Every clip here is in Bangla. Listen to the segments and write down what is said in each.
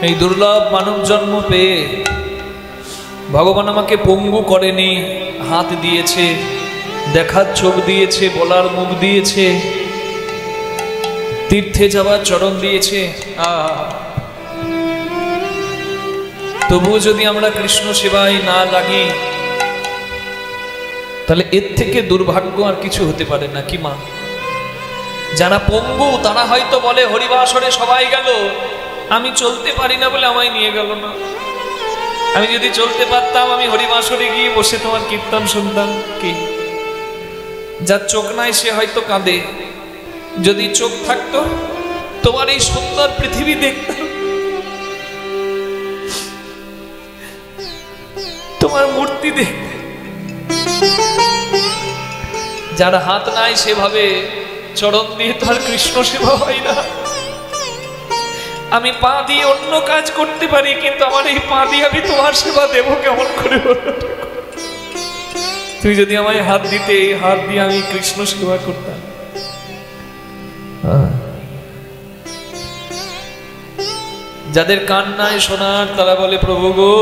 এই দুর্লভ মানব জন্ম পেয়ে ভগবান আমাকে পঙ্গু করেনি, হাত দিয়েছে, দেখার চোখ দিয়েছে, বলার মুখ দিয়েছে, তীর্থে যাওয়ার চরণ দিয়েছে। তবুও যদি আমরা কৃষ্ণ সেবায় না লাগি তাহলে এর থেকে দুর্ভাগ্য আর কিছু হতে পারে না। কি মা? যারা পঙ্গু তারা হয়তো বলে হরিবাসরে সবাই গেল, আমি চলতে পারি না বলে আমায় নিয়ে গেল না। আমি যদি চলতে পারতাম আমি হরিবাসরে গিয়ে বসে তোমার কীর্তন শুনতাম। কি? যার চোখ নাই সে হয়তো কাঁদে, যদি চোখ থাকতো তোমার এই সুন্দর পৃথিবী দেখতাম, তোমার মূর্তি দেখতে। যার হাত নাই সেভাবে চরণ দিয়ে তো আর কৃষ্ণ সেবা হয় না। আমি পা দিয়ে অন্য কাজ করতে পারি, কিন্তু আমার এই পা দিয়ে আমি তোমার সেবা দেব কেমন করে? তুই যদি আমায় হাত দিতে, এই হাত দিয়ে আমি কৃষ্ণ সেবা করতাম। যাদের কান নাই শোনার তারা বলে প্রভু গো,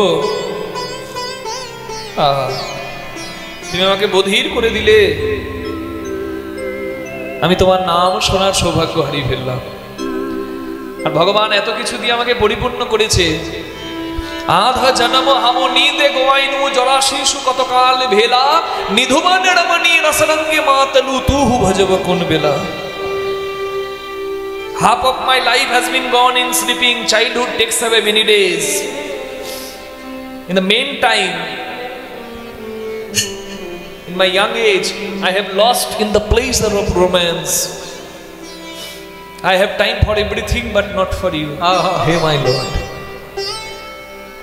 তুমি আমাকে বধির করে দিলে, আমি তোমার নাম শোনার সৌভাগ্য হারিয়ে ফেললাম। আর ভগবান এত কিছু দিয়ে আমাকে পরিপূর্ণ করেছে। আধা জন্ম হামো নীদে গোয়াইনু জরাশিশু কতকাল ভেলা নিধুমানে রমণী রসরঙ্গে মাতলু তুহু ভজব কোন বেলা। Half of my life has been gone in sleeping. Childhood takes away many days. In the meantime, in my young age, I have lost in the pleasure of romance. I have time for everything but not for you. Hey my Lord.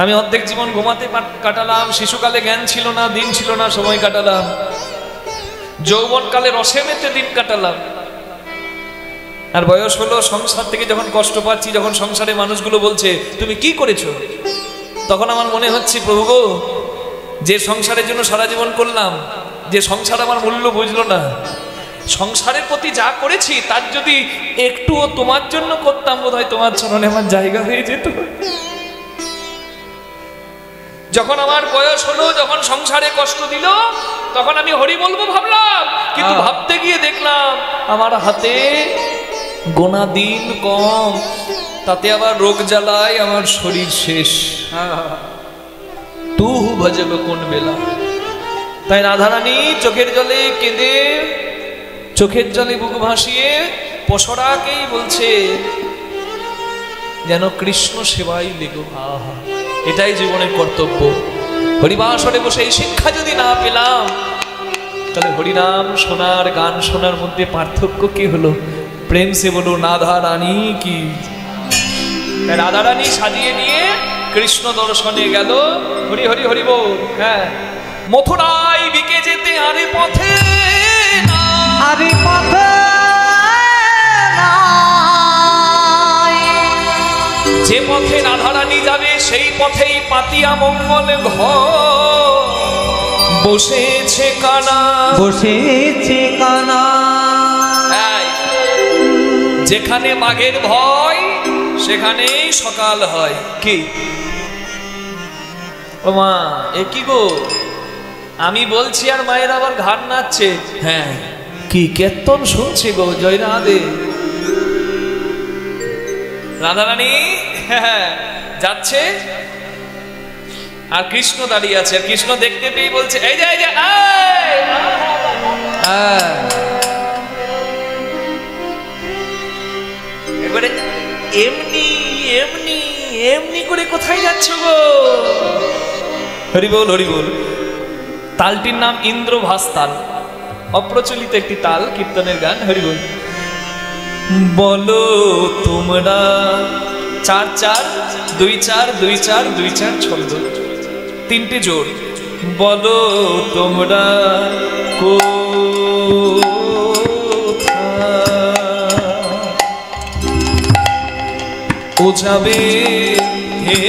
আমি অর্ধেক জীবন ঘুমাতে কাটালাম, শিশুকালে জ্ঞান ছিল না, দিন ছিল না, সময় কাটালাম, যৌবনকালে রসে মেতে দিন কাটালাম। আর বয়স হলো, সংসার থেকে যখন কষ্ট পাচ্ছি, যখন সংসারে মানুষগুলো বলছে তুমি কি করেছো, তখন আমার মনে হচ্ছে প্রভু গো, যে সংসারের জন্য সারা জীবন করলাম, যে সংসার আমার মূল্য বুঝলো না, সংসারের প্রতি যা করেছি তার যদি একটুও তোমার জন্য করতাম, বোধহয় তোমার চরণে আমার জায়গা হয়ে যেত। যখন আমার বয়স হলো, যখন সংসারে কষ্ট দিল, তখন আমি হরি বলবো ভাবলাম, কিন্তু ভাবতে গিয়ে দেখলাম আমার হাতে গোনা দিন কম, তাতে আবার রোগ জ্বালায় আমার শরীর শেষ। তুহু ভজব কোন বেলা। তাই রাধারানী চোখের জলে কেঁদে, চোখের জলে বুক ভাসিয়ে পশরাকেই বলছে যেন কৃষ্ণ সেবাই লেগো। আহা, এটাই জীবনের কর্তব্য। হরিবাসরে বসে এই শিক্ষা যদি না পেলাম, তাহলে হরিনাম শোনার, গান শোনার মধ্যে পার্থক্য কি হলো? প্রেম সে বলো রাধা রানী কি। রাধা রানী সাজিয়ে নিয়ে কৃষ্ণ দর্শনে গেল। হরি হরি হরি বল। হ্যাঁ, মথুরায় বিকে যেতে আরে পথে না, আরে পথে না, যে পথে রাধা রানী যাবে সেই পথেই পাতিয়া মঙ্গল ঘর। বসেছে কানা, বসেছে কানা। যেখানে বাঘের ভয় সেখানেই সকাল হয়। কি ও মা, এ কি গো, আমি বলছি আর মায়ের আবার ঘাড় নাচছে। হ্যাঁ, কি কীর্তন শুনছে গো, জয় রাধে। রাধারানী যাচ্ছে আর কৃষ্ণ দাঁড়িয়ে আছে, আর কৃষ্ণ দেখতে পেয়ে বলছে এই যে এই যে, এবারে এমনি এমনি এমনি করে কোথায় যাচ্ছ গো? হরি বল হরি বল। তালটির নাম ইন্দ্রভাস তাল, অপ্রচলিত একটি তাল, কীর্তনের গান। হরি বল। বলো তোমরা, 4-4 2-4 2-4 2-4 ছন্দ, 3টে জোড়। বলো তোমরা ও যাবে হে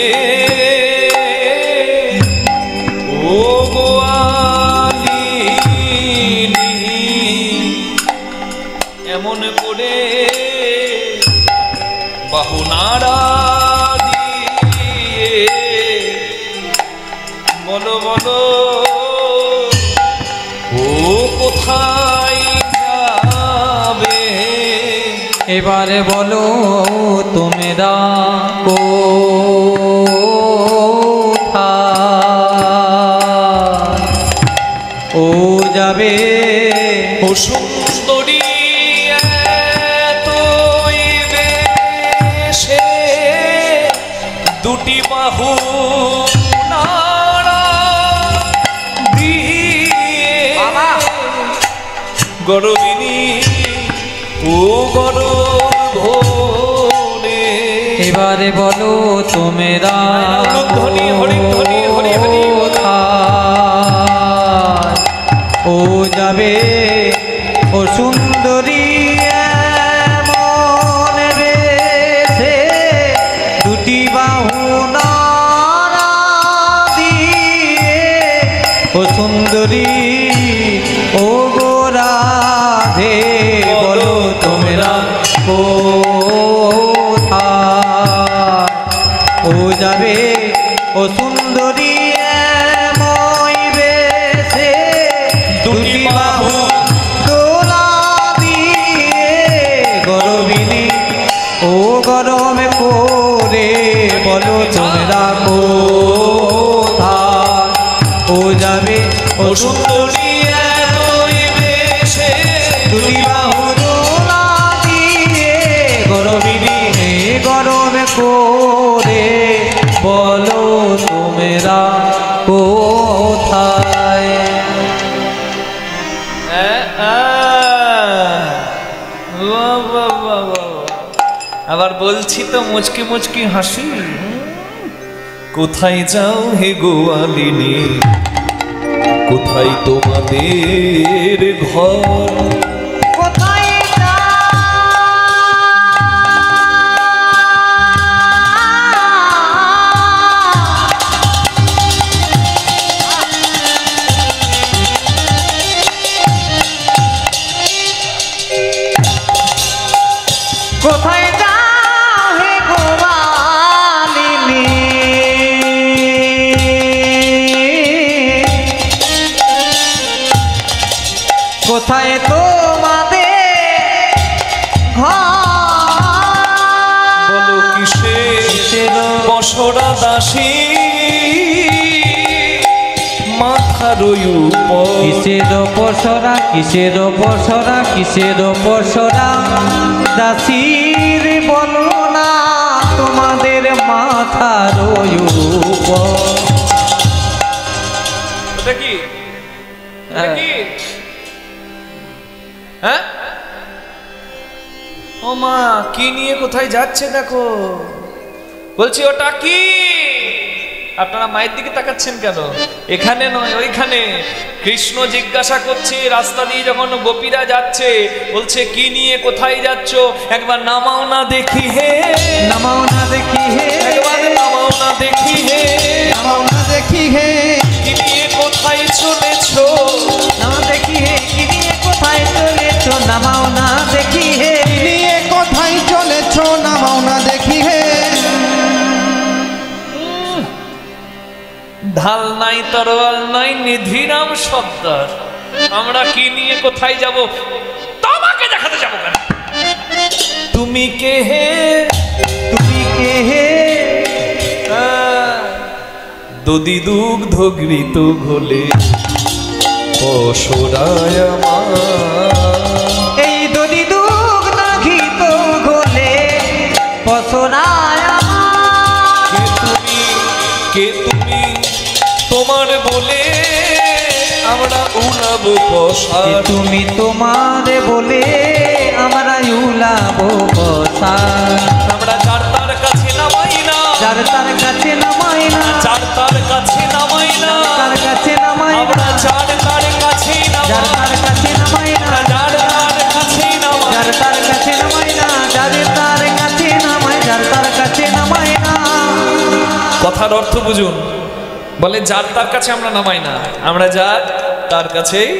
ও গোয়ালিনী, এমন করে বাহু নাড়া দিয়ে এবারে বলো তোমরা ও যাবে ও সুন্দরী তুই বেশে দুটি বাহু নাড়া দিয়ে গরবিনী ও গরভনে এবারে বলো তোমরা ধ্বনি হরি ধ্বনি হরি হরি ও যাবে ও সুন্দরী মন বেশে দুটি বাহু নাড়া দিয়ে ও সুন্দরী ও গোরাধে বলো তোমরা কোথায় ও যাবে ও সুন্দরী মই বেশে দুটি বাহু দোলা দিয়ে গরবিনী ও গরমে করে বলো তোমরা কোথায় ও যাবে ও সুন্দরী দুটি বাহু দোলা দিয়ে গরবিনী গরমে করে বলো তোমরা কোথায় আবার বলছি তো মুচকি মুচকি হাসি কোথায় যাও হে গোয়ালিনী কোথায় তোমাদের ঘর কোথায় যাও হে গোয়ালিনী কোথায় তোমাদের ঘর বলো কিসের বসরা দাসী মাথার উপর কিসের পসরা কিসের পসরা কিসের পসরা দাসির বলো না তোমাদের মাথার উপর ওটা কি ওটা কি হ্যাঁ ও মা কি নিয়ে কোথায় যাচ্ছে দেখো বলছি ওটা কি আপনারা মায়ের দিকে তাকাচ্ছেন কেন এখানে নয় ওইখানে কৃষ্ণ জিজ্ঞাসা করছে রাস্তা দিয়ে যখন গোপীরা যাচ্ছে বলছে কি নিয়ে কোথায় যাচ্ছ একবার নামাও না দেখি হে নামাও না দেখি হে একবার নামাও না দেখি হে নামাও না দেখি হে কি নিয়ে কোথায় চলেছো না দেখি হে কি নিয়ে কোথায় চলেছো নামাও না দেখি হে নিয়ে কোথায় চলেছো নামাও না দেখি হে ঢাল নাই তরোয়াল নাই নিধিরাম সর্দার আমরা কি নিয়ে কোথায় যাব তোমাকে দেখাতে যাব কেন তুমি কে হে তুমি কে হে দদি দুগ্ধ ঘৃত ঘোলে পশরায় আমার এই দদি দুগ না ঘিত ঘোলে পসরায় কে তুমি তোমার বলে আমরা উড়াবো পশার তুমি তোমার বলে আমরা উলাবো পসার আমরা যার তার কাছে নামাই না যার তার কাছে নামাই না যার তার কাছে নামাই না তার কাছে নামাই না আমরা যার তার কাছে যার তার কাছে নামাই না যার তার কাছে নামাই যার তার কাছে নামাই না যার তার কাছে নামাই যার তার কাছে নামাই না কথার অর্থ বুঝুন বলে যার তার কাছে আমরা নামাই না আমরা যার তার কাছেই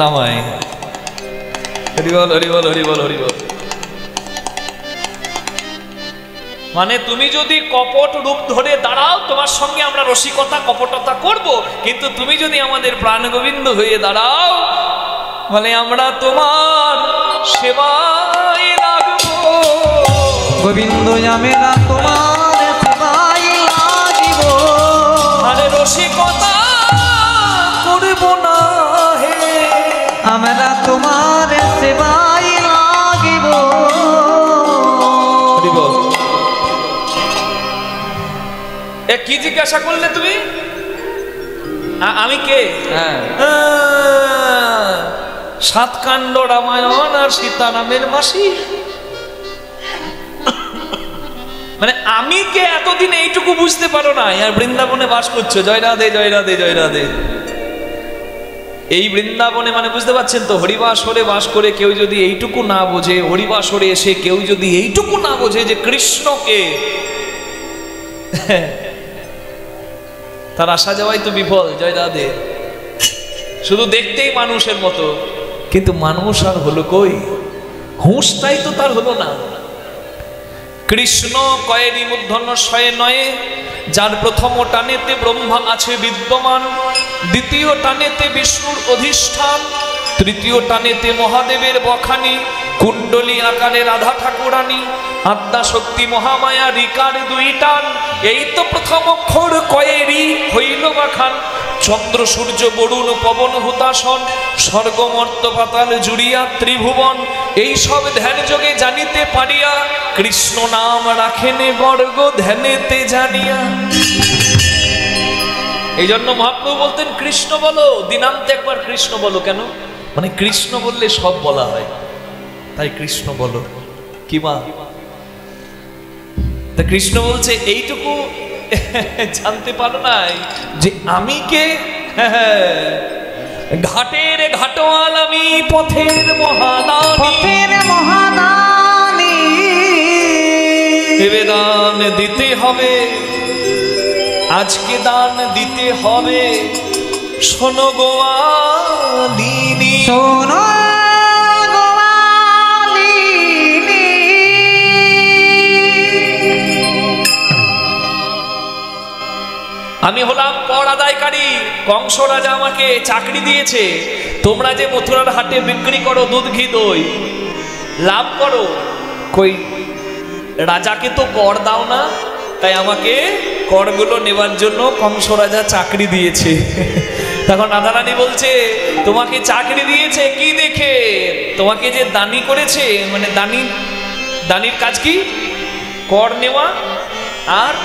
নামাই হরিবল হরিবল হরিবল হরিবল মানে তুমি যদি কপট রূপ ধরে দাঁড়াও তোমার সঙ্গে আমরা রসিকতা কপটতা করব কিন্তু তুমি যদি আমাদের প্রাণ গোবিন্দ হয়ে দাঁড়াও বলে আমরা তোমার সেবায় লাগবো গোবিন্দ আমরা তোমার সেবায় লাগিব, আরে রসিকতা করব না হে, আমরা তোমার সেবায় লাগিব। এ কি জিজ্ঞাসা করলে তুমি? আমি কে? সাতকাণ্ড রামায়ণ আর সীতারামের মাসি। মানে আমি কে এতদিন এইটুকু বুঝতে পারো না, আর বৃন্দাবনে বাস করছো। জয় রাধে জয় রাধে জয় রাধে। এই বৃন্দাবনে মানে বুঝতে পারছেন তো, হরিবাসরে বাস করে কেউ যদি এইটুকু না বোঝে, হরিবাসরে এসে কেউ যদি এইটুকু না বোঝে যে কৃষ্ণকে, তার আসা যাওয়াই তো বিফল। জয় রাধে। শুধু দেখতেই মানুষের মতো, কিন্তু মানুষ আর হলো কই? হুঁশটাই তো তার হলো না। কৃষ্ণ কয়েরি মূর্ধন্য শয়ে নয়ে, যার প্রথম টানেতে ব্রহ্মা আছে বিদ্যমান, দ্বিতীয় টানেতে বিষ্ণুর অধিষ্ঠান, তৃতীয় টানেতে মহাদেবের বখানি, কুণ্ডলী আকারে রাধা ঠাকুরানী, আদ্যা শক্তি মহামায়া রিকার দুই টান। এই তো প্রথম অক্ষর কয়েরি হইল বাখান। চন্দ্র সূর্য বরুণ পবন হুতাসন, স্বর্গ মর্ত পাতাল জুড়িয়া ত্রিভুবন। এই সব ধ্যান যোগে জানিতে পারিয়া, কৃষ্ণ নাম রাখেনে বর্গ ধ্যানেতে জানিয়া। এই জন্য মহাপ্রভু বলতেন কৃষ্ণ বলো, দিনান্তে একবার কৃষ্ণ বলো। কেন? মানে কৃষ্ণ বললে সব বলা হয়, তাই কৃষ্ণ বলো। কি মা? তা কৃষ্ণ বলছে এইটুকু জানতে পারো নাই যে আমি কে? ঘাটের ঘাটোয়াল আমি, পথের মহাদানী, পথের মহাদানী। এবে দান দিতে হবে, আজকে দান দিতে হবে। শোনো গোয়ালিনী, শোনো আমি হলাম কর আদায়কারী। কংস রাজা আমাকে চাকরি দিয়েছে। তোমরা যে মথুরার হাটে বিক্রি করো দুধ ঘি দই, লাভ করো, কই রাজাকে তো কর দাও না, তাই আমাকে করগুলো নেবার জন্য কংস রাজা চাকরি দিয়েছে। তখন রাধারানী বলছে তোমাকে চাকরি দিয়েছে কি দেখে? তোমাকে যে দানি করেছে, মানে দানির কাজ কি? কর নেওয়া আর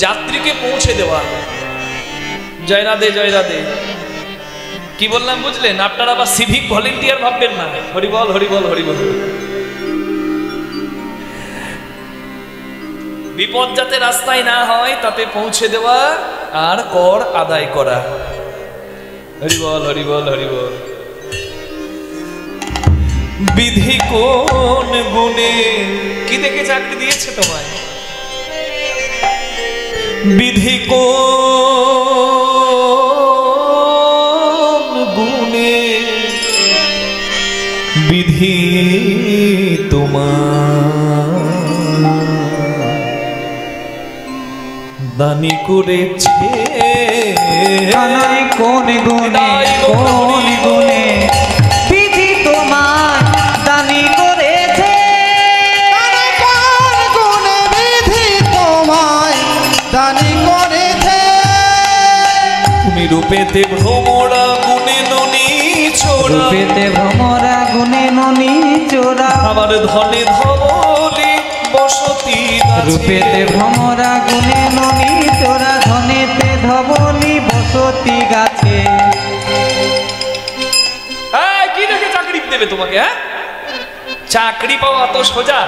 যাত্রীকে পৌঁছে দেওয়া। জয় রাধে জয় রাধে। কি বললাম বুঝলেন? আপনারা আবার সিভিক ভলেন্টিয়ার ভাববেন না। হরিবল হরিবল হরিবল। বিপদ যাতে রাস্তায় না হয় তাতে পৌঁছে দেওয়া আর কর আদায় করা। হরিবল হরিবল হরিবল। বিধি কোন গুণে কি দেখে চাকরি দিয়েছে তোমায়? বিধি কোন গুণে, বিধি তোমার দানি করেছে। কোন গুণে, কোন গুণে বিধি তোমার দানি করেছে। কোন গুণে বিধি তোমায় দানি করেছে। তুমি রূপেতে ভ্রমরা গুণে ননি চোরা, রূপেতে ভ্রমরা গুণে ননি চোরা। আমার ধনে ধবলে বসতি গাছে। রূপেতে ভ্রমরা গুণে ননি চোরা, ধনেতে ধবলি বসতি গাছে। কি দেখে চাকরি দেবে তোমাকে? হ্যাঁ, চাকরি পাওয়া তো সোজা?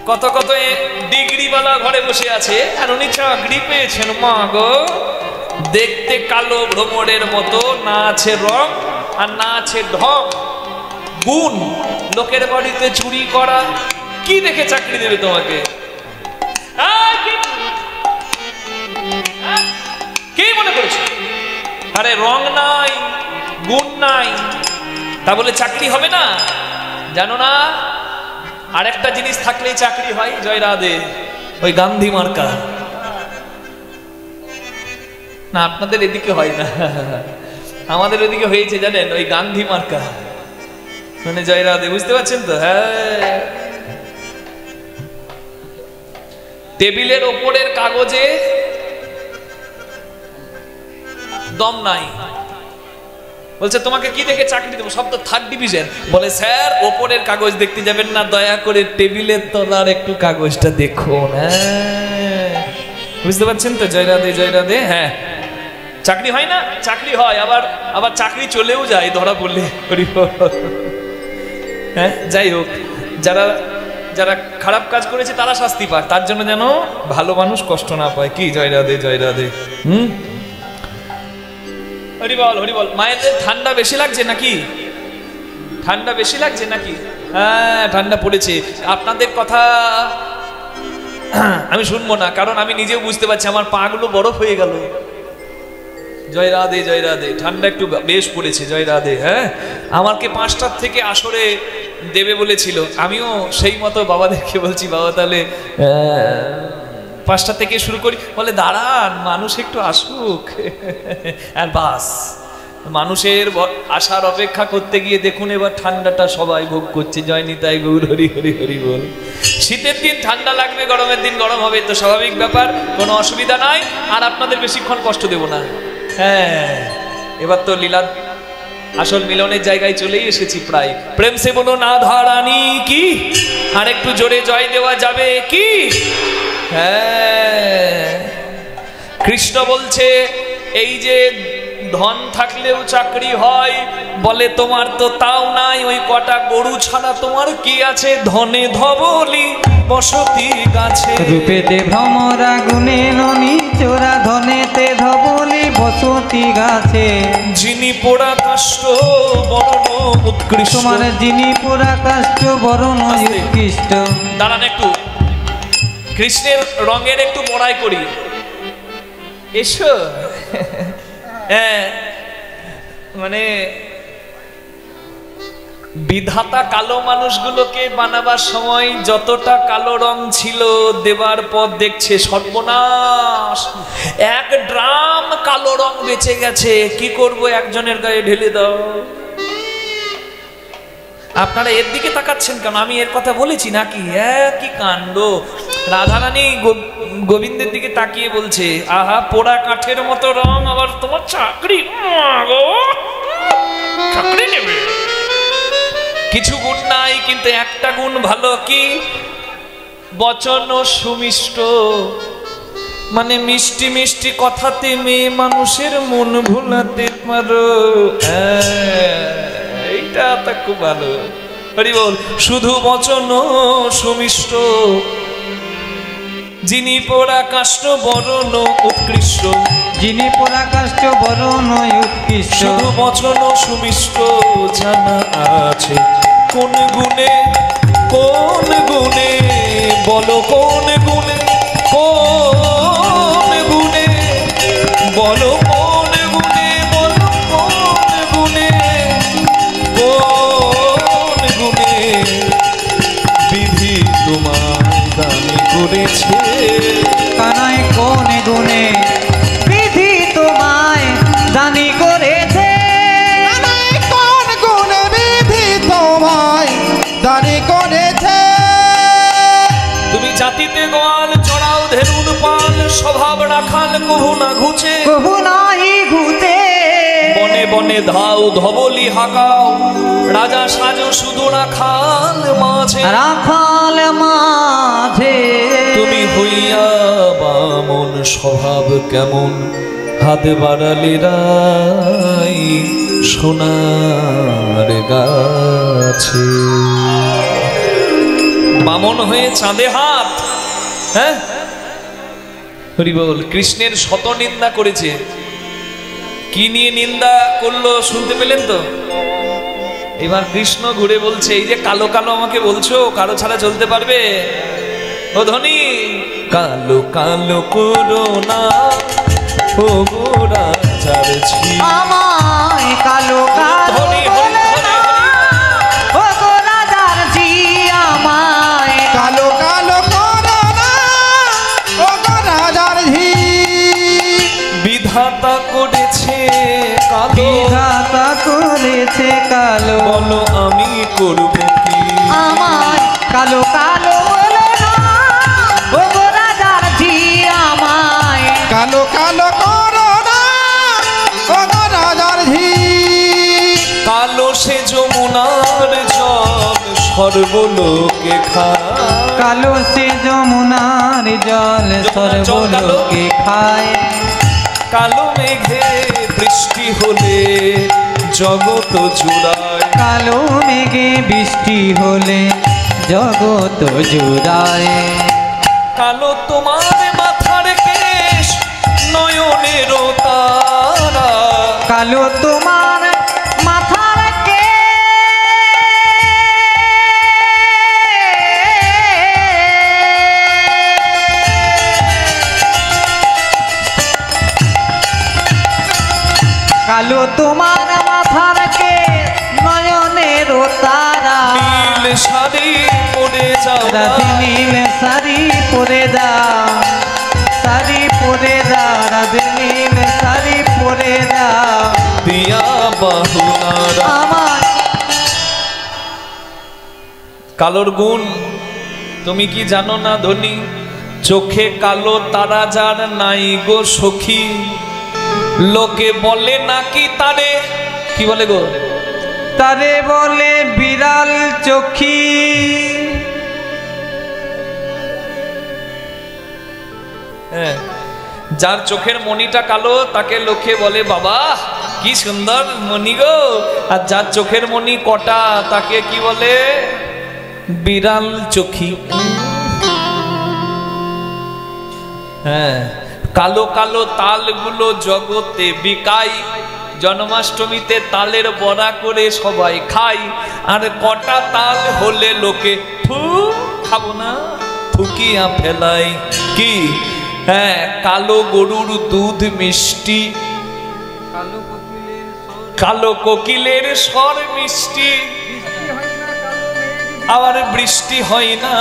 কত কত ডিগ্রিওয়ালা ঘরে বসে আছে আর উনি চাকরি পেয়েছেন। মা গো, দেখতে কালো ভ্রমরের মতো, না আছে রং আর না আছে ঢং। গুণ লোকের বাড়িতে চুরি করা। কি দেখে চাকরি দেবে তোমাকে? কে মনে করেছে? আরে রং নাই, গুণ নাই, তা বলে চাকরি হবে না? জানো না, আরেকটা জিনিস থাকলেই চাকরি হয়। জয় রাধে। ওই গান্ধী মার্কা। না, আপনাদের এদিকে হয় না, আমাদের ওইদিকে হয়েছে জানেন, ওই গান্ধী মার্কা। মানে জয় রাধে, বুঝতে পারছেন তো? হ্যাঁ, টেবিলের ওপরের কাগজে দম নাই। বলছে তোমাকে কি দেখে চাকরি দেবো? সব তো 3rd ডিভিশন। বলে স্যার ওপরের কাগজ দেখতে যাবেন না, দয়া করে টেবিলের তলার একটু কাগজটা দেখুন। হ্যাঁ, বুঝতে পারছেন তো? জয় রাধে, জয় রাধে। হ্যাঁ, চাকরি হয় না? চাকরি হয়, আবার চাকরি চলেও যায় ধরা পড়লে। হ্যাঁ, যাই হোক, যারা খারাপ কাজ করেছে তারা শাস্তি পায়, তার জন্য যেন ভালো মানুষ কষ্ট না পায়। কি জয় রাধে, জয় রাধে। হরি বল, হরি বল। মায়েদের ঠান্ডা বেশি লাগছে নাকি? ঠান্ডা বেশি লাগছে নাকি? হ্যাঁ, ঠান্ডা পড়েছে। আপনাদের কথা আমি শুনবো না, কারণ আমি নিজেও বুঝতে পারছি আমার পা গুলো বরফ হয়ে গেল। জয় রাধে, জয় রাধে। ঠান্ডা একটু বেশ পড়েছে। জয় রাধে। হ্যাঁ, আমাকে 5টার থেকে আসরে দেবে বলেছিল, আমিও সেই মতো বাবাদেরকে বলছি, বাবা তাহলে 5টা থেকে শুরু করি। বলে দাঁড়ান, মানুষ একটু আসুক। আর বাস, মানুষের আসার অপেক্ষা করতে গিয়ে দেখুন এবার ঠান্ডাটা সবাই ভোগ করছে। জয় নিতাই গৌর হরি হরি হরি বল। শীতের দিন ঠান্ডা লাগবে, গরমের দিন গরম হবে, তো স্বাভাবিক ব্যাপার, কোনো অসুবিধা নাই। আর আপনাদের বেশিক্ষণ কষ্ট দেব না। হ্যাঁ, এবার তো লীলা আসল মিলনের জায়গায় চলেই এসেছি প্রায়। প্রেম সে বলো না ধারানি কি, আর একটু জোরে জয় দেওয়া যাবে কি? হ্যাঁ, কৃষ্ণ বলছে এই যে ধন থাকলেও চাকরি হয়, বলে তোমার তো তাও নাই, ওই কটা গরু ছাড়া তোমার কি আছে? ধনে ধবলি বসতি গাছে। রূপেতে ভ্রমরা গুণে ননি চোরা, ধনেতে ধবলি বসতি গাছে। যিনি পোড়া কাষ্ঠ বরণ উৎকৃষ্ট। তোমার যিনি পোড়া কাষ্ঠ বরণ উৎকৃষ্ট। দাঁড়ান একটু, কৃষ্ণের রঙের একটু বড়াই করি। এসো। হ্যাঁ, মানে বিধাতা কালো মানুষগুলোকে বানাবার সময় যতটা কালো রং ছিল, দেবার পর দেখছে সর্বনাশ, 1 ড্রাম কালো রং বেঁচে গেছে। কি করব? একজনের গায়ে ঢেলে দাও। আপনারা এর দিকে তাকাচ্ছেন কেন? আমি এর কথা বলেছি নাকি? কি কাণ্ড! রাধারানী গোবিন্দের দিকে তাকিয়ে বলছে, আহা, পোড়া কাঠের মতো রং, আবার তোমার চাকরি? চাকরি নেবে? কিছু গুণ নাই, কিন্তু একটা গুণ ভালো। কি? বচন সুমিষ্ট, মানে মিষ্টি মিষ্টি কথাতে মেয়ে মানুষের মন ভোলাতে পারো। এইটা তা খুব ভালো। হরি বল। শুধু বচন সুমিষ্ট, যিনি পোড়া কাষ্ঠ বরণ উৎকৃষ্ট। যিনি পোড়া কাষ্ঠ বরণ উৎকৃষ্ট। শুধু বচন সুমিষ্ট, জানা আছে কোন গুণে, কোন গুণে, বলো কোন গুণে, কোন গুণে, বলো কোন গুণে, বলো কোন গুণে, কোন গুণে বিধি তোমার দামি করেছে। কানাই কোন গুণে বিধি তোমায় দানি করেছে। কানাই কোন গুণে বিধি তোমায় দানি করেছে। তুমি জাতিতে গোয়াল চড়াও ধেনুন পাল, স্বভাব রাখাল কভু না ঘুচে, কভু নাহি ঘুচে। বনে বনে ধাও ধবলি হাকাও, রাজা সাজো শুধু রাখাল মাঝে। রাখাল মাঝে তুমি হইয়া বামন, স্বভাব কেমন, হাত বাড়ালে রাই সোনার গাছে। বামন হয়ে চাঁদে হাত। হ্যাঁ, হরি বল। কৃষ্ণের শত নিন্দা করেছে। কি নিয়ে নিন্দা করলো শুনতে পেলেন তো? এবার কৃষ্ণ ঘুরে বলছে, এই যে কালো কালো আমাকে বলছো, কালো ছাড়া চলতে পারবে? ও ধনী, কালো কালো করো না, ও রাজার ঝি। আমায় কালো কালো ধনী, বলে না, ও গো রাজার ঝি। আমায় কালো কালো করো না, ও গো রাজার ঝি। বিধাতা করেছে কালো, বিধাতা করেছে কালো। বলো আমি করব কি? আমার কালো কালো বলে না ও গো রাজার ঝি আমায়। কালো কালো করো না ও গো রাজার ঝি। কালো সে যমুনার জল সর্বলোকে খায়। কালো সে যমুনার জল সর্বলোকে খায়। কালো মেঘে বৃষ্টি হলে জগৎ জুড়ায়। কালো মেঘে বৃষ্টি হলে জগৎ জুড়ায়। কালো তোমার মাথার কেশ নয়নের তারা। কালো তোমার মাথার কালো তোমার মাথার কে নয়নের তারা। নীল শাড়ি পরে যাও রাধে নীল শাড়ি পরে যাও, শাড়ি পরে যাও, রাধে নীল শাড়ি পরে যাও। দিয়া বাহুনারা। আমার কালোর গুণ তুমি কি জানো না ধনী? চোখে কালো তারা যার নাই গো সখী, লোকে বলে নাকি তারে, কি বলে গো? তারে বলে বিড়াল চোখী। হ্যাঁ, যার চোখের মণিটা কালো তাকে লোকে বলে বাবা কি সুন্দর মণি গো। আর যার চোখের মণি কটা তাকে কি বলে? বিড়াল চোখী। হ্যাঁ, কালো কালো তালগুলো জগতে বিকাই। জন্মাষ্টমীতে তালের বড়া করে সবাই খাই। আর কটা তাল হলে লোকে ফু খাবো না থুকিয়া ফেলাই। কি? হ্যাঁ, কালো গরুর দুধ মিষ্টি, কালো কোকিলের স্বর মিষ্টি। আবার বৃষ্টি হয় না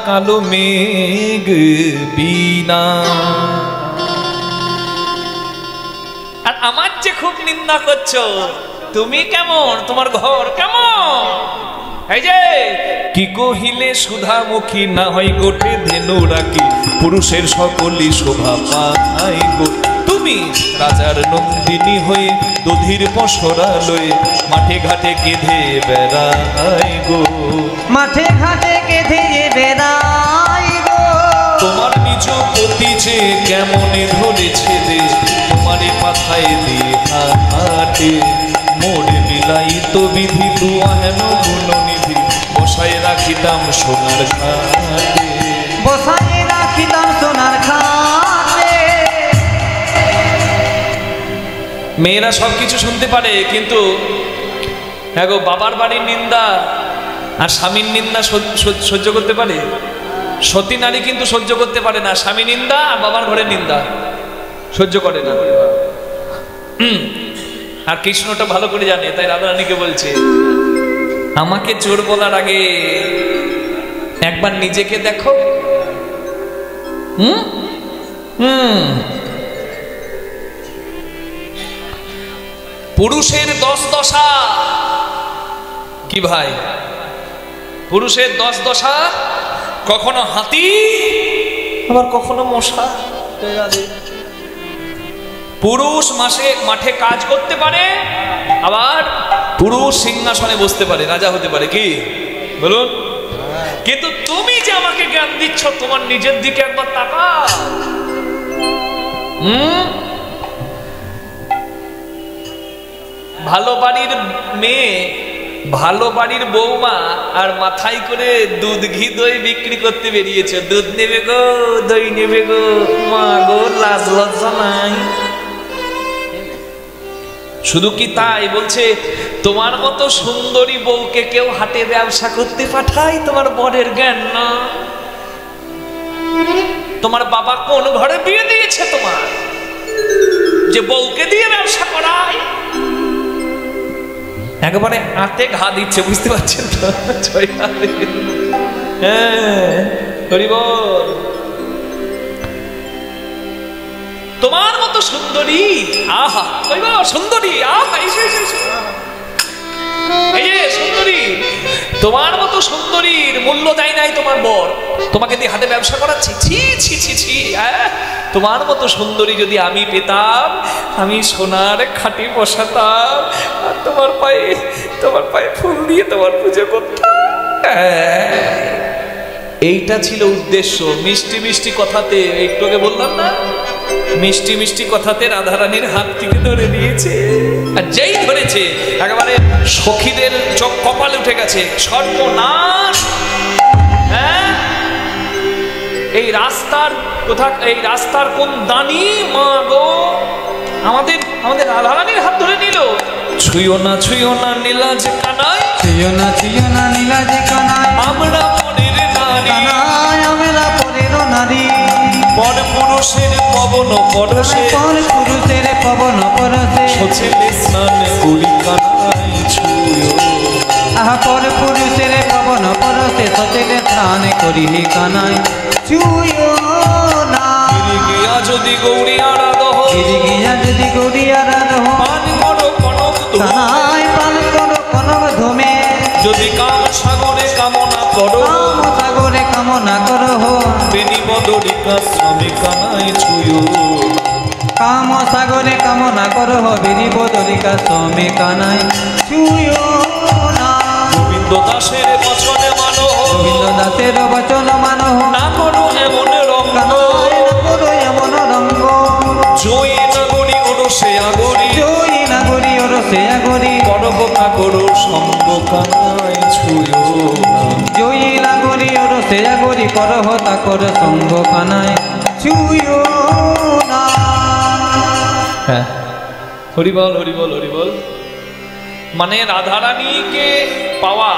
কালো মেঘ বিনা। আর আমার যে খুব নিন্দা করছো, তুমি কেমন, তোমার ঘর কেমন? এই যে কি কহিলে সুধামুখী না হয় গোটে ধেনু রাখি, পুরুষের সকলই শোভা পায় গো। তুমি রাজার নন্দিনী হয়ে দধির পসরা লয়ে মাঠে ঘাটে কেঁধে বেড়াই গো। মাঠে ঘাটে কেঁধে বেড়াই গো। তোমার নিজ পতি যে কেমনে ধরেছে দে, তোমারে পাথায় দিয়ে হাটে মোড় মিলাই তো বিধি দুয়া হেন গুণনিধি, বসায় রাখিতাম সোনার ঘাটে। বসায় রাখিতাম সোনার খাটে। মেয়েরা সবকিছু শুনতে পারে, কিন্তু হ্যাঁ গো, বাবার বাড়ির নিন্দা আর স্বামীর নিন্দা সহ্য করতে পারে? সতী নারী কিন্তু সহ্য করতে পারে না স্বামী নিন্দা আর বাবার ঘরের নিন্দা, সহ্য করে না। আর কৃষ্ণটা ভালো করে জানে, তাই রাধারানীকে বলছে আমাকে চোর বলার আগে একবার নিজেকে দেখো। পুরুষের 10 দশা কি ভাই? পুরুষের 10 দশা, কখনো হাতি আবার কখনো মশা। পুরুষ মাঠে কাজ করতে পারে, আবার পুরুষ সিংহাসনে বসতে পারে, রাজা হতে পারে। কি বলুন? কিন্তু তুমি যে আমাকে জ্ঞান দিচ্ছ, তোমার নিজের দিকে একবার তাকাও। ভালো বাড়ির মেয়ে, ভালো বাড়ির বৌমা আর মাথায় করে দুধ ঘি দই বিক্রি করতে বেরিয়েছে। দুধ নেবে গো, দই নেবে গো, মা গো লাজ লজ্জা নাই। শুধু কি তাই, বলছে তোমার মতো সুন্দরী বউকে কেউ হাটে ব্যবসা করতে পাঠায়? তোমার বরের জ্ঞান না? তোমার বাবা কোন ঘরে বিয়ে দিয়েছে তোমার যে বউকে দিয়ে ব্যবসা করায়? একেবারে হাতে ঘা দিচ্ছে, বুঝতে পারছেন তো? হ্যাঁ, হরি বল। তোমার মতো সুন্দরী, আহা সুন্দরী, আহা এই যে সুন্দরী, তোমার মতো সুন্দরীর মূল্য দেয় নাই তোমার বর, তোমাকে দিয়ে হাতে ব্যবসা করাচ্ছি, ছি ছি ছি ছি। তোমার মতো সুন্দরী যদি আমি পেতাম, আমি সোনার খাটি বসাতাম আর তোমার পায়ে ফুল দিয়ে তোমার পুজো করতাম। এইটা ছিল উদ্দেশ্য। মিষ্টি মিষ্টি কথাতে, একটু আগে বললাম না, মিষ্টি মিষ্টি কথাতে রাধারানীর হাত থেকে ধরে দিয়েছে। আর যেই ধরেছে একেবারে সখীদের চোখ কপালে উঠে গেছে, সর্বনাশ। হ্যাঁ, এই রাস্তার কোন দানি মা গো আমাদের রাধারানীর হাত ধরে নিল। ছুঁয়ো না নীলাজ কানাই, ছুঁয়ো না নীলাজ কানাই, আমরা পরের নারী, কানাই আমরা পরের নারী। পর পুরুষের পবন পরশে, পর পুরুষের পবন পরশে, সচেলে স্নান করি কানাই ছুঁয়ো। আহা পর পুরুষের পবন পরশে, সচেলে স্নান করি কানাই ছুঁয়ো না। গিয়া যদি গৌরী আরাধহ, গিয়া যদি গৌরী আরাধহ, পান করো কনক তুমি, কানাই পান করো কনক ধমে। যদি কাম সাগরে কামনা করো, কাম সাগরে কামনা করো, বেনি বদরিকা স্বামী কানাই ছুঁয়ো। কাম সাগরে কামনা করো, বেনি বদরিকা স্বামী কানাই ছুঁয়ো না। গোবিন্দ দাসের বচনে মানো, গোবিন্দ দাসের বচন মানো, না করো এমন রঙ্গ, কানাই না করো এমন রঙ্গ। জয়ী নাগরী ওরসে আগরি, জয়ী নাগরী ওরসে আগরি, পরবকা করো সঙ্গ কানাই ছুঁয়ো না। জয়ী নাগরী ওরসে আগরি, পরহতা কর সঙ্গ কানাই ছুঁয়ো না। হ্যাঁ, হরিবল হরিবল হরিবল। মানে রাধারানীকে পাওয়া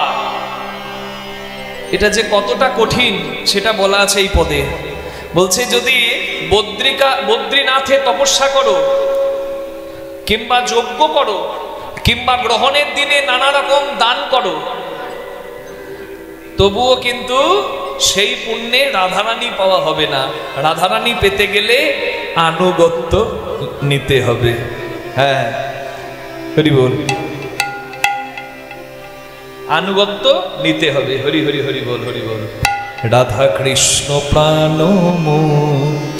এটা যে কতটা কঠিন সেটা বলা আছে এই পদে। বলছে যদি বদ্রীনাথে তপস্যা করো, কিংবা যজ্ঞ করো, কিংবা গ্রহণের দিনে নানা রকম দান করো, তবুও কিন্তু সেই পুণ্যে রাধারানী পাওয়া হবে না। রাধারানী পেতে গেলে আনুগত্য নিতে হবে। হ্যাঁ, হরি বল, আনুগত্য নিতে হবে। হরি হরি হরি বল, হরি বল। রাধা কৃষ্ণ প্রাণ মোর,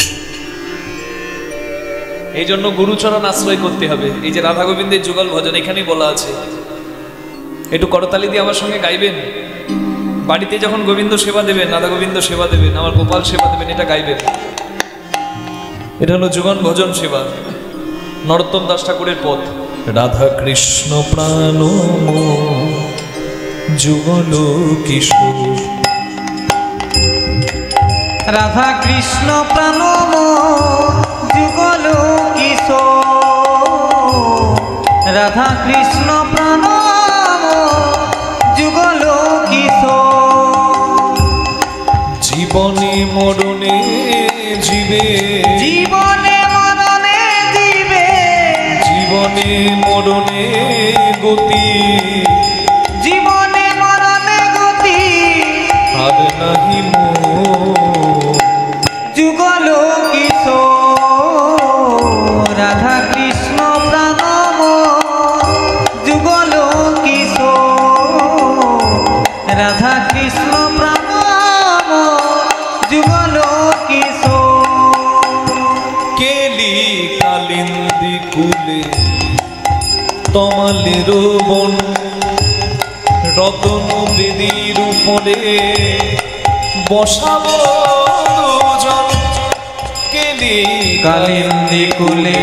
এই জন্য গুরুচরণ আশ্রয় করতে হবে। এই যে রাধা গোবিন্দের যুগল ভজন এখানেই বলা আছে। একটু করতালি দিয়ে আমার সঙ্গে গাইবেন। বাড়িতে যখন গোবিন্দ সেবা দেবেন, রাধা গোবিন্দ সেবা দেবেন, আমার গোপাল সেবা দেবেন, এটা গাইবেন। এটা হলো যুগল ভজন সেবা, নরোত্তম দাস ঠাকুরের পথ। রাধা কৃষ্ণ প্রাণ যুগল কিশোর, রাধা কৃষ্ণ প্রাণ যুগল কিশোর, রাধা কৃষ্ণ প্রাণ যুগল কিশোর। জীবনে মরণে জীবে, জীবনে মরণে জীবে, জীবনে মরণে গতি, জীবনে মরণে গতি, আর নাহি মোর। যুগল কিশোর, রাধা কৃষ্ণ প্রাণ যুগল কিশোর, রাধা কৃষ্ণ প্রাণ যুগল কিশোর। কেলি কালিন্দি কুলে তমালের বন, রতন বেদির উপরে বসাবো দুজন। কেলি কালিন্দি কুলে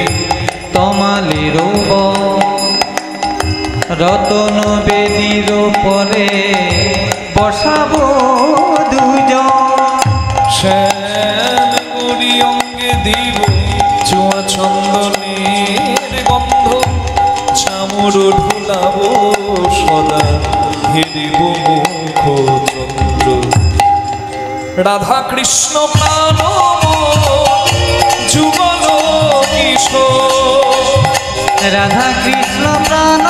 তমালের বন, রতন বেদির পরে বসাবো দুজন। শ্যাম করি অঙ্গে দিব চুয়া চন্দনের গন্ধ, চামর ঢুলাবো সদা হেরিব মুখ চন্দ্র। রাধা কৃষ্ণ প্রাণ যুগল কিশোর, রাধা কৃষ্ণ প্রাণ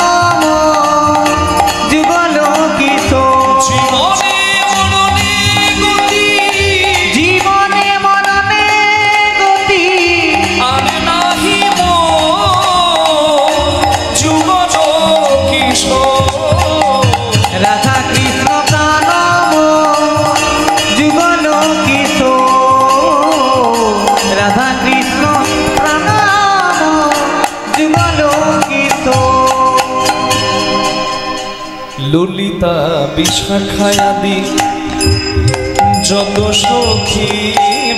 যুগল কিশোর। জীবনে মরণে গতি, জীবনে মরণে গতি, আর নাহি মোর। যুগল কিশোর, বিশাখায়াদি যত সখী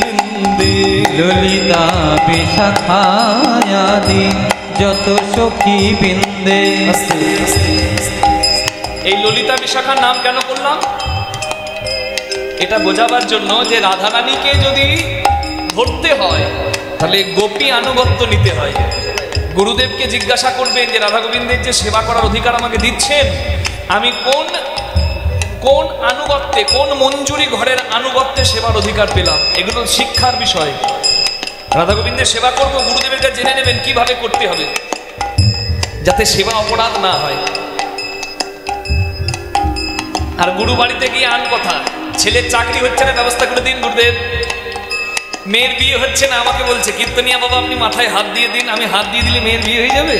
বৃন্দে, ললিতা বিশাখায়াদি যত সখী বৃন্দে। এই ললিতা বিশাখার নাম কেন করলাম? এটা বোঝাবার জন্য যে রাধারানীকে যদি ধরতে হয় তাহলে গোপী আনুগত্য নিতে হয়। গুরুদেবকে জিজ্ঞাসা করবেন যে রাধা গোবিন্দের যে সেবা করার অধিকার আমাকে দিচ্ছেন, আমি কোন কোন আনুগত্যে, কোন মঞ্জুরি ঘরের আনুগত্যে সেবার অধিকার পেলাম। এগুলো শিক্ষার বিষয়। রাধা গোবিন্দের সেবা করব, গুরুদেবের কাছে জেনে নেবেন কিভাবে করতে হবে, যাতে সেবা অপরাধ না হয়। আর গুরু বাড়িতে গিয়ে আন কথা, ছেলের চাকরি হচ্ছে না, ব্যবস্থা করে দিন গুরুদেব। মেয়ের বিয়ে হচ্ছে না, আমাকে বলছে কীর্তনিয়া বাবা আপনি মাথায় হাত দিয়ে দিন, আমি হাত দিয়ে দিলে মেয়ের বিয়ে হয়ে যাবে।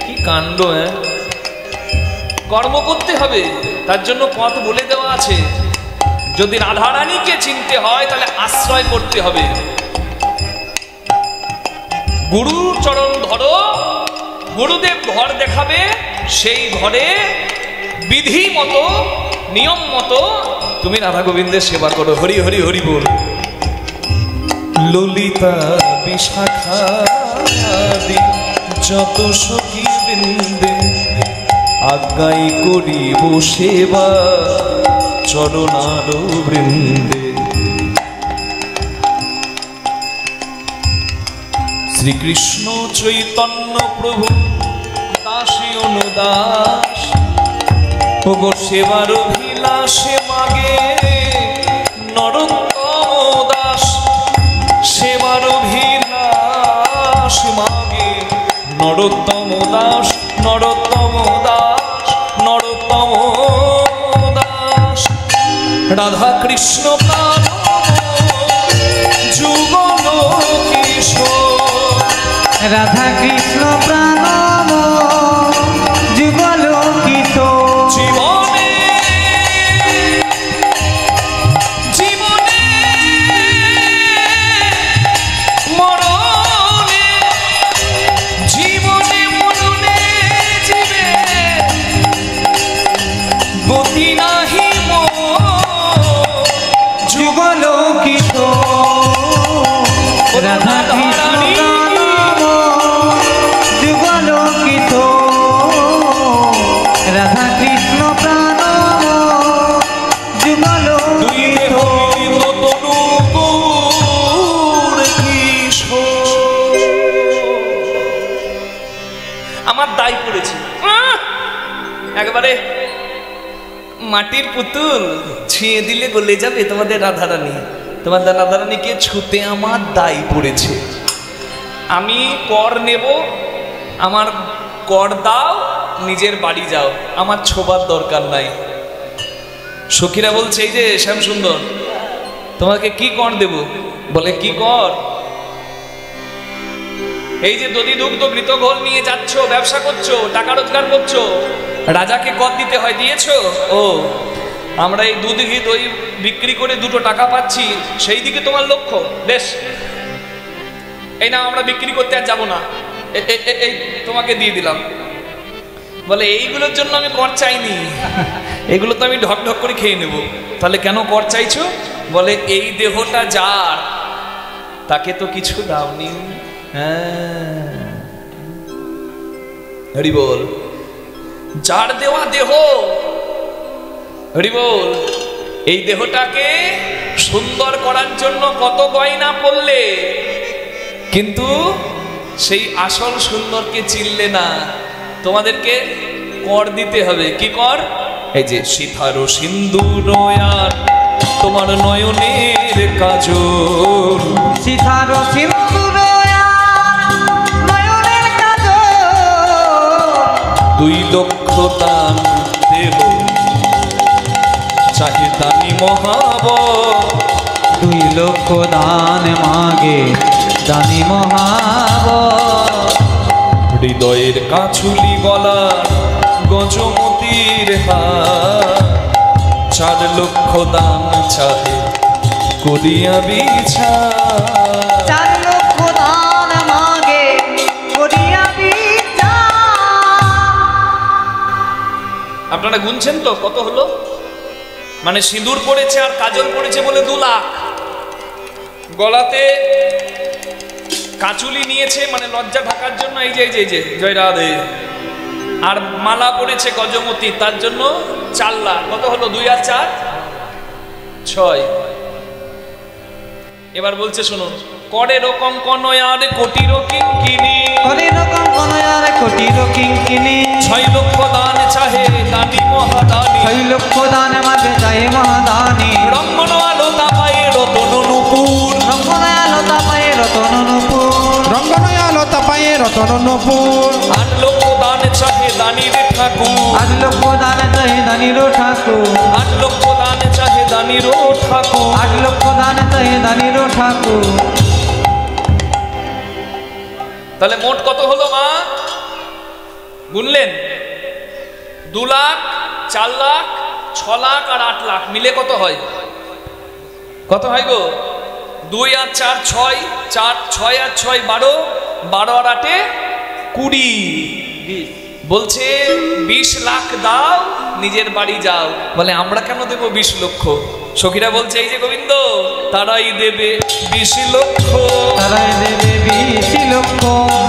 কি কাণ্ড! হ্যাঁ, কর্ম করতে হবে, তার জন্য পথ বলে দেওয়া আছে। যদি রাধারানীকে চিনতে হয় তাহলে আশ্রয় করতে হবে। গুরুর চরণ ধরো, গুরুদেব ঘর দেখাবে, সেই ঘরে বিধি মতো, নিয়ম মতো তুমি রাধা গোবিন্দের সেবা করো। হরি হরি হরি বল। ললিতা বিশাখাদি যত সখী বৃন্দে, আজ্ঞাই করিব সেবা চরণার বৃন্দে। শ্রীকৃষ্ণ চৈতন্য প্রভু দাসী অনুদাস, ওগো সেবার অভিলাষে মাগে নরোত্তম দাস। সেবার অভিলাষ মাগে নরোত্তম দাস, নরোত্তম দাস, নরোত্তম দাস। রাধা কৃষ্ণ প্রাণ যুগল কিশোর, রাধা কৃষ্ণ প্রাণ যুগল কিশোর। জীবনে জীবনে মরণে, জীবনে মরণে জীবে গতি নাহি মোর। যুগল কিশোর, রাধা কৃষ্ণ প্রাণ যুগল কিশোর, রাধা কৃষ্ণ প্রাণ যুগল আমার দায় পড়েছে। একবারে মাটির পুতুল ছুঁয়ে দিলে গলে যাবে তোমাদের রাধারানী। তোমাদের রাধারানীকে ছুতে আমার দায় পড়েছে। আমি কর নেব, আমার কর দাও, নিজের বাড়ি যাও, আমার ছোবার দরকার নাই। সখীরা বলছে এই যে শ্যাম সুন্দর, তোমাকে কি কর দেব? বলে কি কর? এই যে দধি দুগ্ধ ঘৃত ঘোল নিয়ে যাচ্ছ, ব্যবসা করছো, টাকা রোজগার করছো, রাজাকে কর দিতে হয়, দিয়েছো? ও, আমরা এই দুধ ঘি দই বিক্রি করে 2 টাকা পাচ্ছি, সেই দিকে তোমার লক্ষ্য। বেশ, এই না আমরা বিক্রি করতে আর যাবো না, এই তোমাকে দিয়ে দিলাম। বলে এইগুলোর জন্য আমি কর চাইনি, এগুলো তো আমি ঢক ঢক করে খেয়ে নেব। তাহলে কেন কর চাইছো? বলে এই দেহটা যার, তাকে তো কিছু দাওনি। হ্যাঁ, হরি বল। যার দেওয়া দেহ, হরি বল। এই দেহটাকে সুন্দর করার জন্য কত গয়না পড়লে, কিন্তু সেই আসল সুন্দরকে চিনলে না। তোমাদেরকে কর দিতে হবে। কি কর? এই যে সিথার সিন্দুর আর তোমার নয়নের কাজল, সিথার সিন্দুর নয়নের কাজল। 2 লক্ষ দান দেব চাহে দানি মহাব। 2 লক্ষ দান মাগে দানি মহাব। হৃদয়ের কাছুলি গলার গজমতির হার, 4 লক্ষ দান চাহে করিয়া বিছা। 4 লক্ষ দান মাগে করিয়া বিছা। আপনারা গুনছেন তো কত হলো? মানে সিঁদুর পড়েছে আর কাজল পড়েছে বলে 2 লাখ, গলাতে কাচুলি নিয়েছে মানে লজ্জা ঢাকার জন্য, এই যে জয় রাধে, আর মালা পড়েছে গজমতি তার জন্য 4 লাখ। কত হলো? 2 আর 4 6। এবার বলছে শুনুন, করে রকম কনয়ার কোটিরও কিঙ্কিনি, করে রকম কনয়ার কোটিরও কিঙ্কিনি, 6 লক্ষ দান চাহে দানি মহাদানি, 6 লক্ষ দান মাঝে চাহে মহাদানি, রঙ্গন আলোতা পায়ে রতন নুপুর, রঙ্গন আলোতা পায়ে রতন নুপুর, রঙ্গনয়ালতা পায়ে রতন নূপুর, 8 লক্ষ দান চাহে দানির ঠাকুর, 8 লক্ষ দান চাহে দানির ঠাকুর, 8 লক্ষ দান চাহে দানির ঠাকুর, 8 লক্ষ দান চাহে দানির ঠাকুর। তাহলে মোট কত হলো মা? গুনলেন? 2 লাখ, 4 লাখ, 6 লাখ আর 8 লাখ মিলে কত হয়? কত হয় গো? 2 আর 4 6, 6 আর 6 12, 12 আর 8 20। বলছে 20 লাখ দাও, নিজের বাড়ি যাও। বলে আমরা কেন দেব 20 লক্ষ? সখীরা বলছে এই যে গোবিন্দ, তারাই দেবে 20 লক্ষ, তারাই দেবে 20 লক্ষ,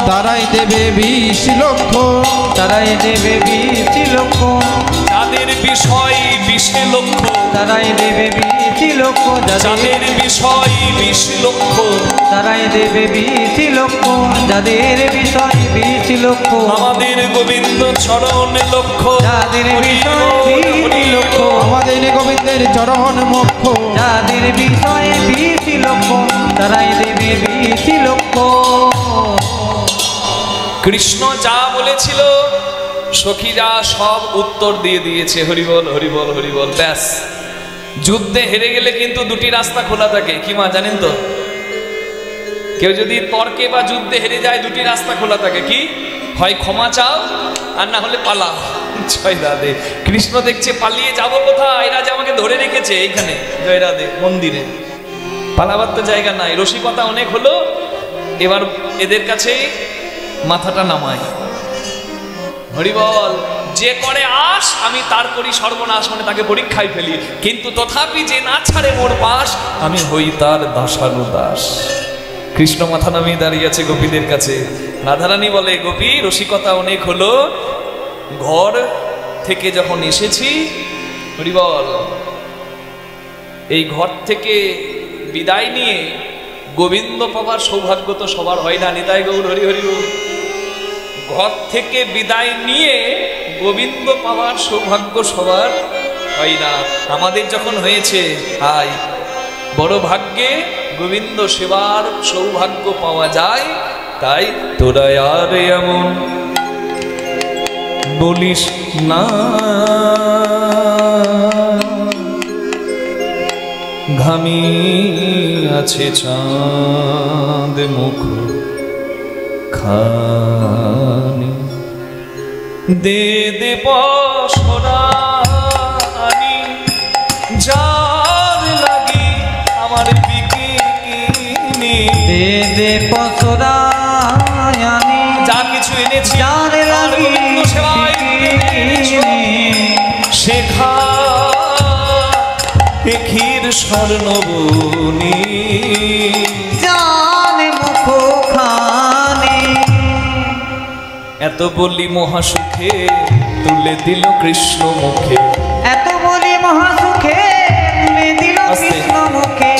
তারাই দেবে 20 লক্ষ, তারাই দেবে 20 লক্ষ, যাদের বিষয় 20 লক্ষ, তারাই দেবে 20 লক্ষ, যাদের বিষয় 20 লক্ষ, তারাই দেবে 20 লক্ষ, যাদের বিষয় 20 লক্ষ, আমাদের গোবিন্দ চরণ লক্ষ, যাদের বিষয় 20 লক্ষ, আমাদের গোবিন্দের চরণ মুখ্য, যাদের বিষয় 20 লক্ষ, তারাই দেবে 20 লক্ষ। কৃষ্ণ যা বলেছিল সখীরা সব উত্তর দিয়ে দিয়েছে। হরিবল হরিবল হরিবল। ব্যাস, যুদ্ধে হেরে গেলে কিন্তু 2টি রাস্তা খোলা থাকে। কি মা জানেন তো? কেউ যদি তর্কে বা যুদ্ধে হেরে যায় 2টি রাস্তা খোলা থাকে। কি? হয় ক্ষমা চাও আর না হলে পালাও। জয় রাধে। কৃষ্ণ দেখছে পালিয়ে যাবো কোথায়, এরা যে আমাকে ধরে রেখেছে এইখানে জয় রাধে মন্দিরে, পালাবার তো জায়গা নাই। রসিকতা অনেক হলো, এবার এদের কাছে মাথাটা নামায়। হরিবল। যে করে আস আমি তার করি সর্বনাশ, মানে তাকে পরীক্ষায় ফেলি, কিন্তু তথাপি যে না ছাড়ে মোর পাশ, আমি হই তার দাসানুদাস। কৃষ্ণ মাথা নামিয়ে দাঁড়িয়ে আছে গোপীদের কাছে। রাধারানী বলে, গোপী রসিকতা অনেক হলো, ঘর থেকে যখন এসেছি, হরিবল, এই ঘর থেকে বিদায় নিয়ে গোবিন্দ পাবার সৌভাগ্য তো সবার হয় না। নিতাই গৌর হরি হরি বল। ঘর থেকে বিদায় নিয়ে গোবিন্দ পাওয়ার সৌভাগ্য সবার হয় না। আমাদের যখন হয়েছে, হাই বড় ভাগ্যে গোবিন্দ সেবার সৌভাগ্য পাওয়া যায়। তাই তোরা আর এমন বলিস না, ঘামি আছে চাঁদ মুখ খানি, দে দে পসরানি, যার লাগি আমার বিকিনি, দে দে পসরানি, যা কিছু এনেছি যার লাগি গোবিন্দ সেবায় শেখা ক্ষীর স্বর্ণবনি, জান মুখ খানি। এত বলি মহাসুখে তুলে দিল কৃষ্ণ মুখে, এত বলি মহাসুখে তুলে দিল কৃষ্ণ মুখে।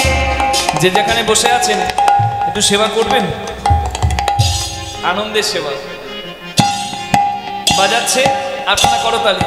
যে যেখানে বসে আছেন একটু সেবা করবেন, আনন্দের সেবা। বাজাচ্ছে, আপনারা করতালি।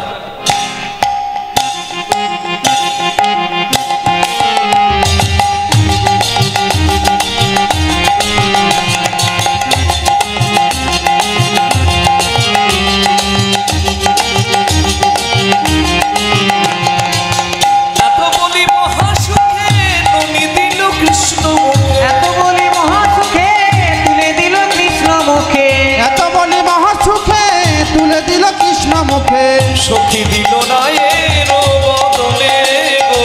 সখী দিল রায়ের বদনে গো,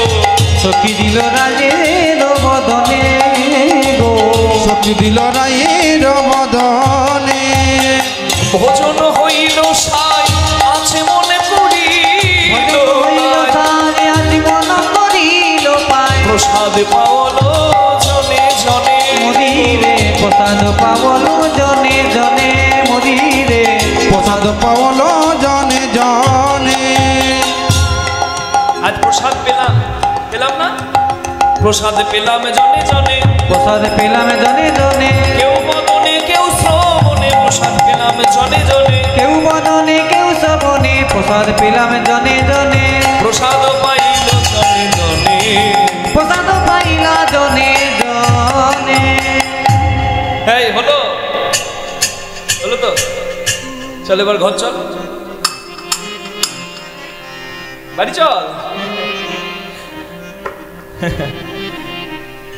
সখী দিল রায়ের বদনে গো, সখী দিল রায়ের বদনে। ভোজন হইল সাই আছে মনে করি, আছে মনে পাওলো জনে জনে মদিরে প্রসাদ পাবলো জনে জনে মদিরে প্রসাদ পাওলো জনে জনে। আজ প্রসাদ পেলাম না, প্রসাদ পেলাম জনে জনে, প্রসাদ পেলাম জনে জনে, কেউ বদনে কেউ শ্রবণে প্রসাদ পেলাম জনে জনে, কেউ বদনে কেউ শ্রবণে প্রসাদ পেলাম জনে জনে, প্রসাদ পাইল জনে জনে। প্রসাদ পাইলা জনে জনে। এই হলো তো, চল এবার ঘর চল, বাড়ি চল।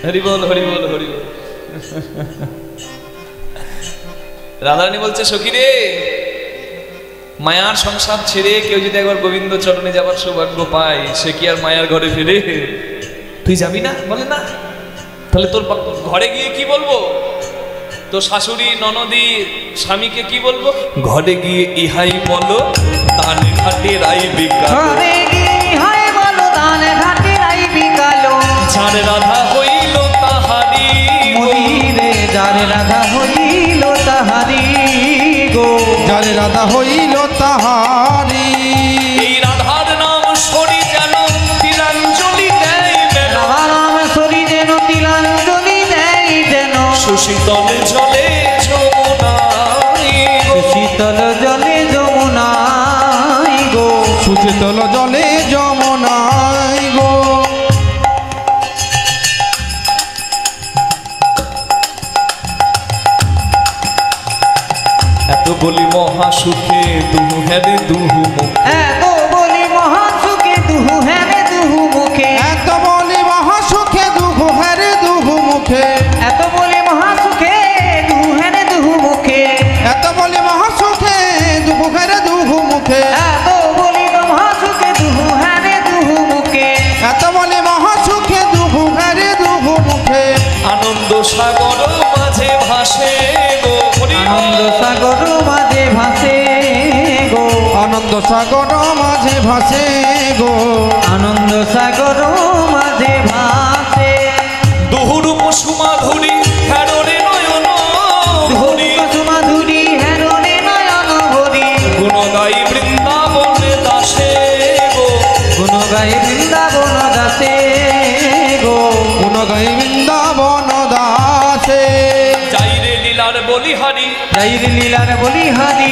হরি বল হরি বল হরি বল। রাধারানী বলছে সখী রে, মায়ার সংসার ছেড়ে কেউ যদি একবার গোবিন্দ চরণে যাবার সৌভাগ্য পায়, সে কি আর মায়ার ঘরে ফিরে? তুই যাবি না? বলে না। তাহলে তোর ঘরে গিয়ে কি বলবো? তো শাশুড়ি ননদি স্বামীকে কি বলবো? ঘরে গিয়ে ইহাই বলো তান ঘাটে রাই বিকাল, ঘরে গিয়ে হয় বলো দান ঘাটে রাই বিকালো, যার রাধা হইল তাহারি মদিরে যার রাধা হইল তাহারি গো, যার রাধা হইল তাহারি। এই রাধার নাম সরি যেন তিলাঞ্জলি দেয় বেন, রাম সরি যেন তিলাঞ্জলি দেয় যেন, সুশীতল জলে যমুনাই গো। শীতল জলে যমুনাই গো, সুশীতল জলে যমুনাই গো। এত বলি মহা সুখে দুহু হ্যারে দুহু মুখ, এত বলি মহা সুখে দুহু হ্যারে দুহু মুখে, এত বলি মহা সুখে দুহু হ্যারে দুহু মুখে, এত বলি মহা সুখে দুহু হ্যারে দুহু মুখে, এত বলি মহা সুখে দুহু হ্যারে দুহু মুখে, এত বলি মহা সুখে দুহু হ্যারে দুহু মুখে, এত বলি মহা সুখে দুহু হ্যারে দুহু মুখে। আনন্দ সাগর মাঝে ভাসে গো হরি বল। আনন্দ সাগর মাঝে ভাসে গো, আনন্দ সাগর মাঝে ভাসে গো, আনন্দ সাগর মাঝে ভাসে, দুহুরূপ সুমাধুরী হ্যারোরে নয়ন হরি, সুমাধুরী হেরণে নয়ন ভরি, গুণ গাই বৃন্দাবনে দাসে গো, গুণ গাই বৃন্দাবন দাসে গো, গুণ গাই বৃন্দাবন দাসে। যাই রে লীলার বলিহারি, যাই রে লীলার বলিহারি,